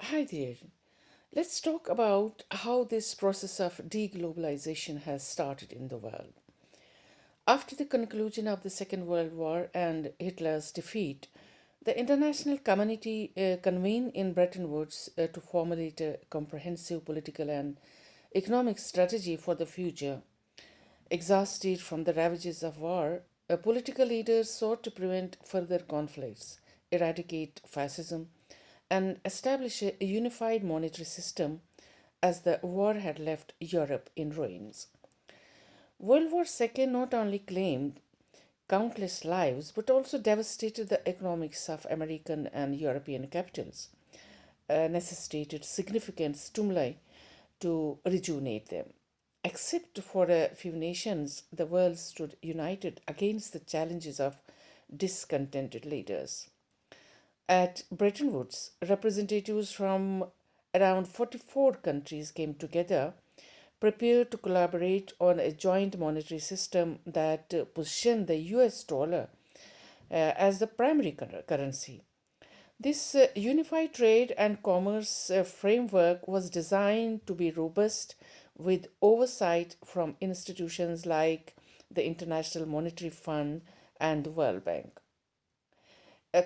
Hi there. Let's talk about how this process of de-globalization has started in the world. After the conclusion of the Second World War and Hitler's defeat, the international community convened in Bretton Woods to formulate a comprehensive political and economic strategy for the future. Exhausted from the ravages of war, political leaders sought to prevent further conflicts, eradicate fascism, and establish a unified monetary system as the war had left Europe in ruins. World War II not only claimed countless lives but also devastated the economics of American and European capitals, necessitated significant stimuli to rejuvenate them. Except for a few nations, the world stood united against the challenges of discontented leaders. At Bretton Woods, representatives from around 44 countries came together, prepared to collaborate on a joint monetary system that positioned the US dollar as the primary currency. This unified trade and commerce framework was designed to be robust with oversight from institutions like the International Monetary Fund and the World Bank.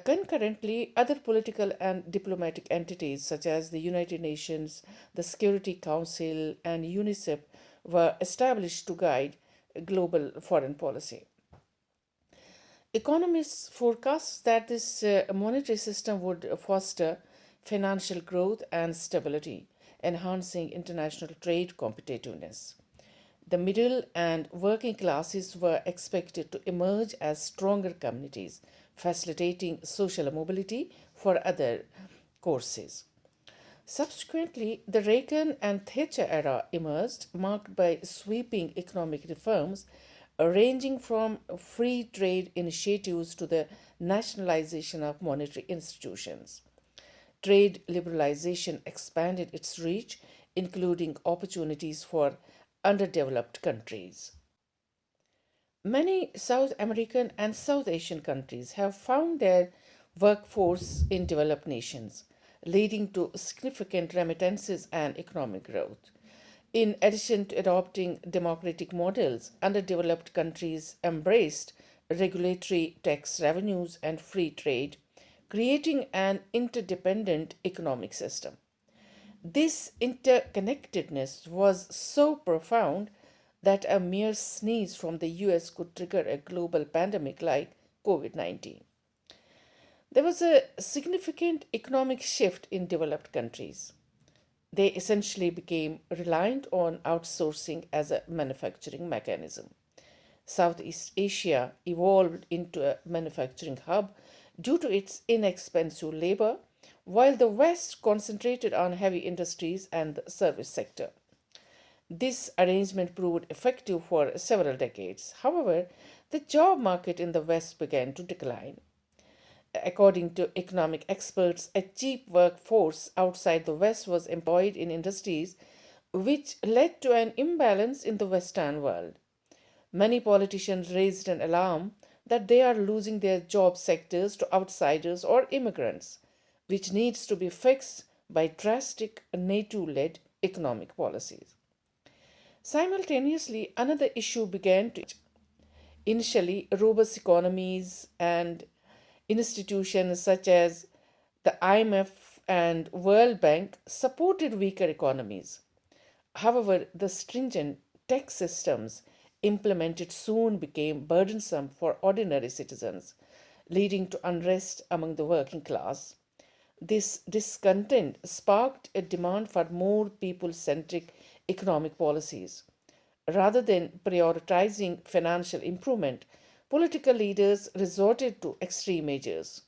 Concurrently, other political and diplomatic entities such as the United Nations, the Security Council, and UNICEF were established to guide global foreign policy. Economists forecast that this monetary system would foster financial growth and stability, enhancing international trade competitiveness. The middle and working classes were expected to emerge as stronger communities, facilitating social mobility for other courses. Subsequently, the Reagan and Thatcher era emerged, marked by sweeping economic reforms ranging from free trade initiatives to the nationalization of monetary institutions. Trade liberalization expanded its reach, including opportunities for underdeveloped countries. Many South American and South Asian countries have found their workforce in developed nations, leading to significant remittances and economic growth. In addition to adopting democratic models, underdeveloped countries embraced regulatory tax revenues and free trade, creating an interdependent economic system. This interconnectedness was so profound that a mere sneeze from the US could trigger a global pandemic like COVID 19. There was a significant economic shift in developed countries. They essentially became reliant on outsourcing as a manufacturing mechanism. Southeast Asia evolved into a manufacturing hub due to its inexpensive labor, while the West concentrated on heavy industries and the service sector. This arrangement proved effective for several decades. However, the job market in the West began to decline. According to economic experts, a cheap workforce outside the West was employed in industries, which led to an imbalance in the Western world. Many politicians raised an alarm that they are losing their job sectors to outsiders or immigrants, which needs to be fixed by drastic NATO led economic policies. Simultaneously, another issue began to emerge. Initially, robust economies and institutions such as the IMF and World Bank supported weaker economies. However, the stringent tax systems implemented soon became burdensome for ordinary citizens, leading to unrest among the working class. This discontent sparked a demand for more people centric economic policies. Rather than prioritizing financial improvement, political leaders resorted to extreme measures,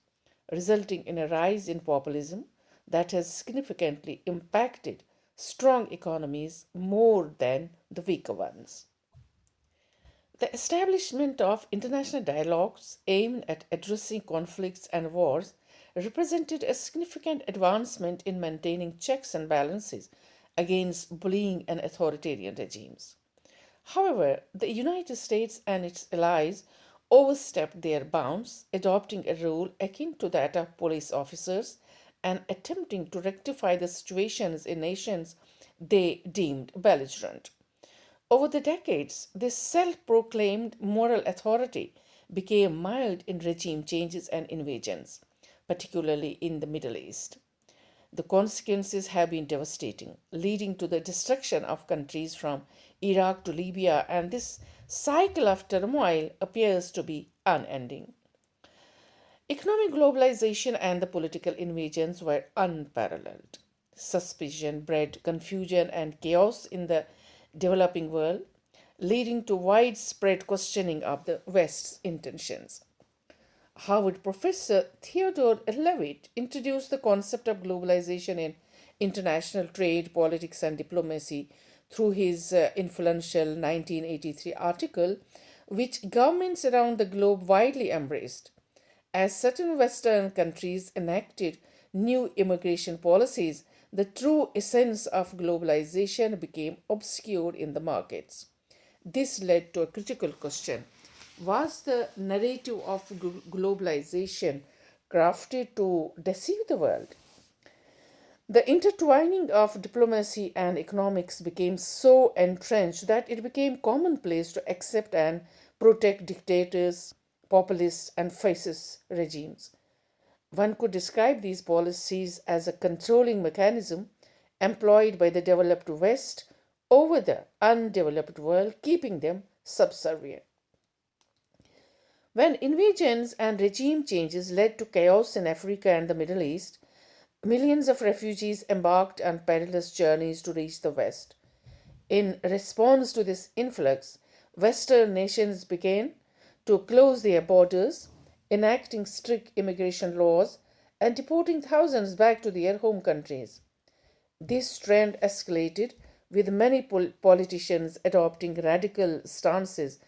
resulting in a rise in populism that has significantly impacted strong economies more than the weaker ones. The establishment of international dialogues aimed at addressing conflicts and wars represented a significant advancement in maintaining checks and balances against bullying and authoritarian regimes. However, the United States and its allies overstepped their bounds, adopting a role akin to that of police officers and attempting to rectify the situations in nations they deemed belligerent. Over the decades, this self proclaimed moral authority became mild in regime changes and invasions, particularly in the Middle East. The consequences have been devastating, leading to the destruction of countries from Iraq to Libya, and this cycle of turmoil appears to be unending. Economic globalization and the political invasions were unparalleled. Suspicion bred confusion and chaos in the developing world, leading to widespread questioning of the West's intentions. Harvard professor Theodore Levitt introduced the concept of globalization in international trade, politics, and diplomacy through his influential 1983 article, which governments around the globe widely embraced. As certain Western countries enacted new immigration policies, the true essence of globalization became obscured in the markets. This led to a critical question: was the narrative of globalization crafted to deceive the world? The intertwining of diplomacy and economics became so entrenched that it became commonplace to accept and protect dictators, populists, and fascist regimes. One could describe these policies as a controlling mechanism employed by the developed West over the undeveloped world, keeping them subservient. When invasions and regime changes led to chaos in Africa and the Middle East, millions of refugees embarked on perilous journeys to reach the West. In response to this influx, Western nations began to close their borders, enacting strict immigration laws and deporting thousands back to their home countries. This trend escalated, with many politicians adopting radical stances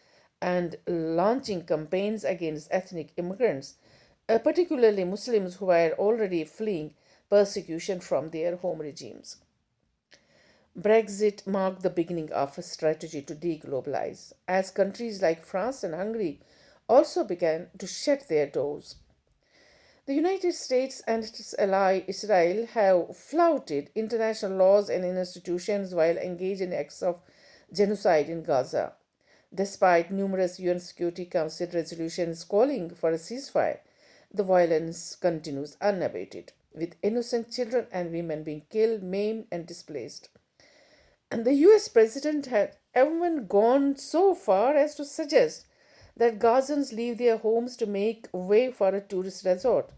and launching campaigns against ethnic immigrants, particularly Muslims who were already fleeing persecution from their home regimes. Brexit marked the beginning of a strategy to deglobalize, as countries like France and Hungary also began to shut their doors. The United States and its ally Israel have flouted international laws and institutions while engaged in acts of genocide in Gaza. Despite numerous UN Security Council resolutions calling for a ceasefire, the violence continues unabated, with innocent children and women being killed, maimed, and displaced. And the US president had even gone so far as to suggest that Gazans leave their homes to make way for a tourist resort,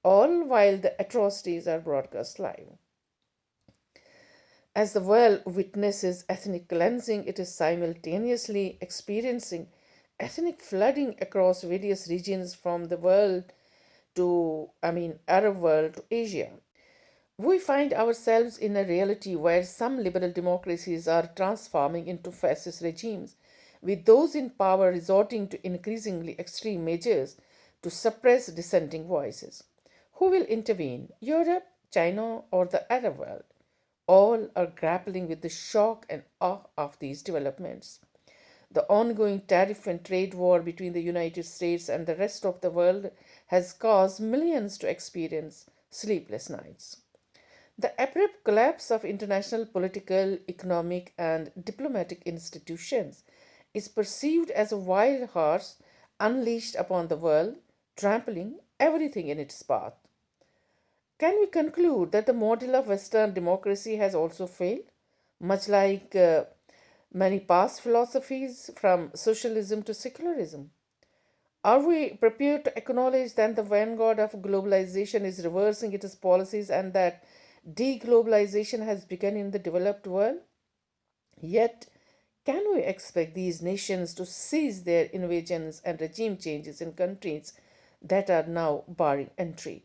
all while the atrocities are broadcast live. As the world witnesses ethnic cleansing, it is simultaneously experiencing ethnic flooding across various regions from the world Arab world to Asia. We find ourselves in a reality where some liberal democracies are transforming into fascist regimes, with those in power resorting to increasingly extreme measures to suppress dissenting voices. Who will intervene? Europe, China, or the Arab world? All are grappling with the shock and awe of these developments. The ongoing tariff and trade war between the United States and the rest of the world has caused millions to experience sleepless nights. The abrupt collapse of international political, economic, and diplomatic institutions is perceived as a wild horse unleashed upon the world, trampling everything in its path. Can we conclude that the model of Western democracy has also failed, much like many past philosophies from socialism to secularism? Are we prepared to acknowledge that the vanguard of globalization is reversing its policies and that deglobalization has begun in the developed world? Yet, can we expect these nations to cease their invasions and regime changes in countries that are now barring entry?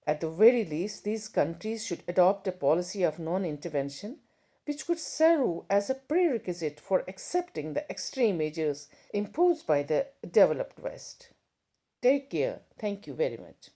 At the very least, these countries should adopt a policy of non intervention, which could serve as a prerequisite for accepting the extreme measures imposed by the developed West. Take care. Thank you very much.